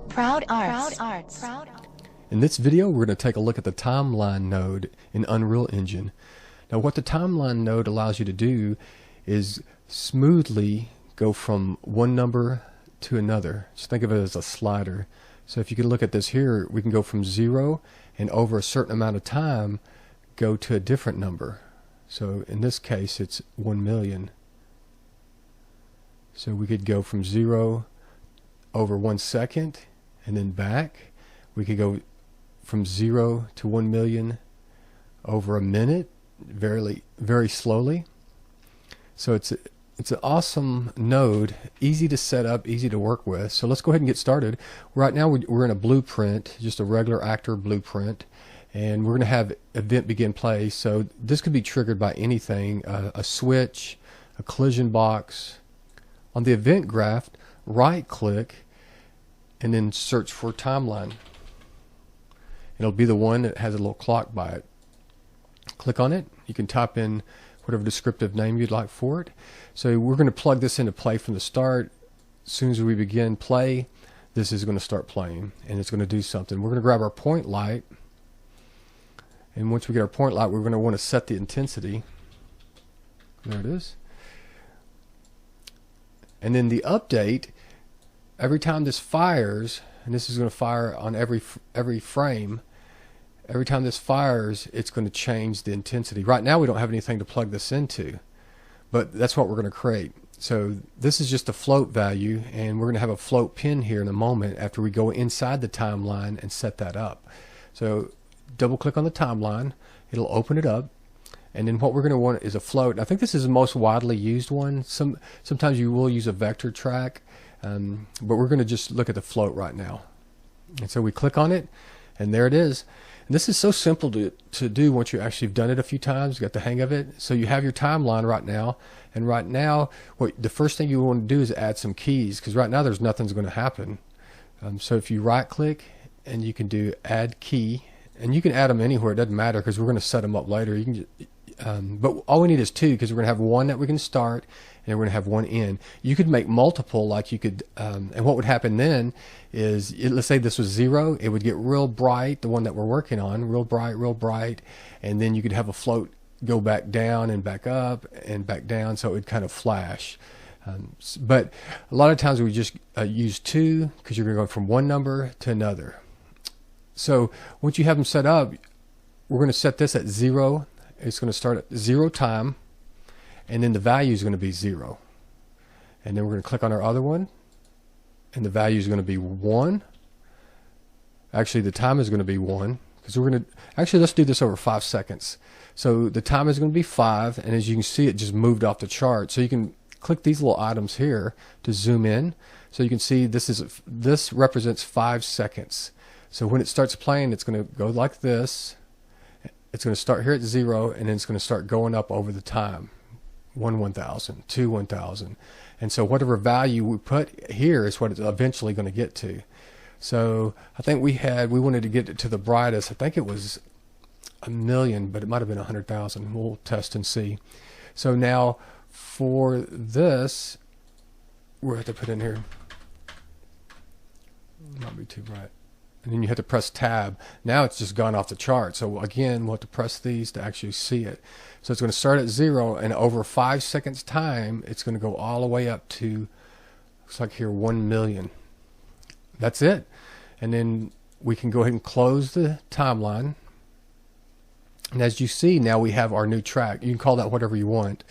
Proud Arts. In this video, we're going to take a look at the timeline node in Unreal Engine. Now, what the timeline node allows you to do is smoothly go from one number to another. Just think of it as a slider. So if you can look at this here, we can go from 0 and over a certain amount of time go to a different number. So in this case, it's 1 million. So we could go from 0 over 1 second and then back. We could go from 0 to 1 million over a minute, very slowly. So it's an awesome node, easy to set up, easy to work with. So let's go ahead and get started. Right now we're in a blueprint, just a regular actor blueprint, and we're going to have event begin play. So this could be triggered by anything, a switch, a collision box. On the event graph, right click and then search for timeline. It'll be the one that has a little clock by it. Click on it. You can type in whatever descriptive name you'd like for it. So we're going to plug this into play from the start. As soon as we begin play, this is going to start playing and it's going to do something. We're going to grab our point light, and once we get our point light, we're going to want to set the intensity. There it is. And then the update, every time this fires, and this is going to fire on every frame, every time this fires, it's going to change the intensity. Right now we don't have anything to plug this into, but that's what we're going to create. So this is just a float value, and we're going to have a float pin here in a moment after we go inside the timeline and set that up. So double click on the timeline, it'll open it up, and then what we're going to want is a float. I think this is the most widely used one. Sometimes you will use a vector track, but we're going to just look at the float right now. And so we click on it, and there it is. And this is so simple to do once you actually have done it a few times, got the hang of it. So you have your timeline right now, and right now the first thing you want to do is add some keys, because right now there's nothing's going to happen. So if you right click and you can do add key, and you can add them anywhere, it doesn't matter because we're going to set them up later. You can but all we need is 2, because we're going to have one that we can start and we're going to have one in. You could make multiple, like you could, and what would happen then is, let's say this was 0, it would get real bright, the one that we're working on, real bright, and then you could have a float go back down and back up and back down, so it would kind of flash. But a lot of times we just use 2, because you're going to go from one number to another. So once you have them set up, we're going to set this at 0. It's going to start at 0 time, and then the value is going to be 0. And then we're going to click on our other one, and the value is going to be 1. Actually, the time is going to be 1, because we're going to, actually, let's do this over 5 seconds. So the time is going to be 5, and as you can see, it just moved off the chart. So you can click these little items here to zoom in. So you can see this represents 5 seconds. So when it starts playing, it's going to go like this. It's going to start here at 0, and then it's going to start going up over the time. 1,000, 2, 1,000. And so whatever value we put here is what it's eventually going to get to. So I think we wanted to get it to the brightest. I think it was 1 million, but it might have been 100,000. We'll test and see. So now for this, we'll have to put in here. It might be too bright. And then you have to press tab. Now it's just gone off the chart. So again, we'll have to press these to actually see it. So it's going to start at 0, and over 5 seconds time, it's going to go all the way up to, looks like here, 1 million. That's it. And then we can go ahead and close the timeline. And as you see, now we have our new track. You can call that whatever you want.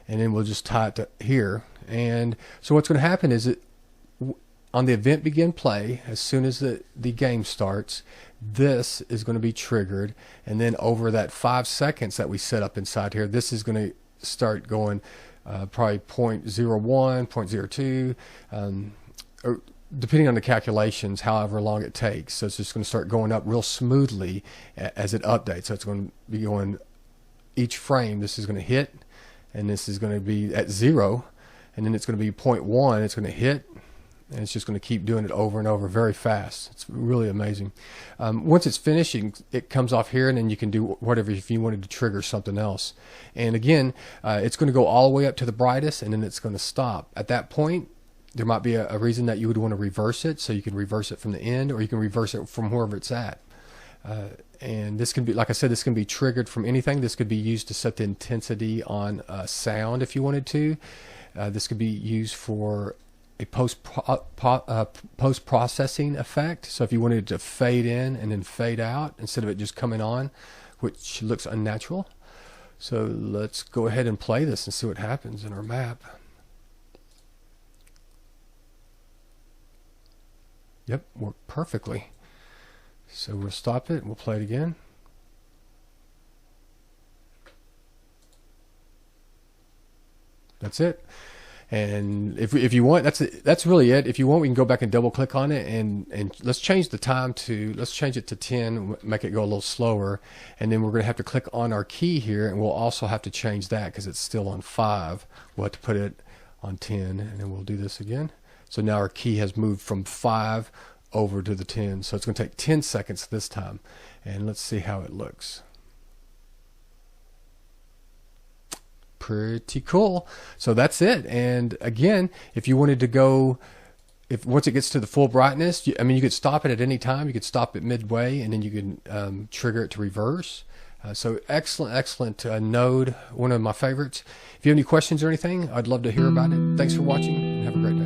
And then we'll just tie it to here. And so what's going to happen is on the event begin play, as soon as the game starts, this is going to be triggered, and then over that 5 seconds that we set up inside here, this is going to start going probably 0.01, 0.02, or depending on the calculations, however long it takes. So it's just going to start going up real smoothly as it updates. So it's going to be going each frame. This is going to hit, and this is going to be at 0, and then it's going to be 0.1. It's going to hit, and it's just going to keep doing it over and over very fast. It's really amazing. Once it's finished, it comes off here, and then you can do whatever if you wanted to trigger something else. And again, it's going to go all the way up to the brightest, and then it's going to stop. At that point, there might be a reason that you would want to reverse it, so you can reverse it from the end, or you can reverse it from wherever it's at. And this can be, like I said, this can be triggered from anything. This could be used to set the intensity on sound if you wanted to. This could be used for a post-processing effect. So if you wanted it to fade in and then fade out instead of it just coming on, which looks unnatural. So let's go ahead and play this and see what happens in our map. Yep, worked perfectly. So we'll stop it and we'll play it again. That's it. And if you want, that's really it. If you want, we can go back and double click on it and let's change the time to, let's change it to 10, make it go a little slower. And then we're going to have to click on our key here, and we'll also have to change that because it's still on 5. We'll have to put it on 10, and then we'll do this again. So now our key has moved from 5 over to the 10. So it's going to take 10 seconds this time. And let's see how it looks. Pretty cool. So that's it. And again, if you wanted to go, once it gets to the full brightness, you could stop it at any time. You could stop it midway, and then you can trigger it to reverse. So excellent node, one of my favorites. If you have any questions or anything, I'd love to hear about it. Thanks for watching, and have a great day.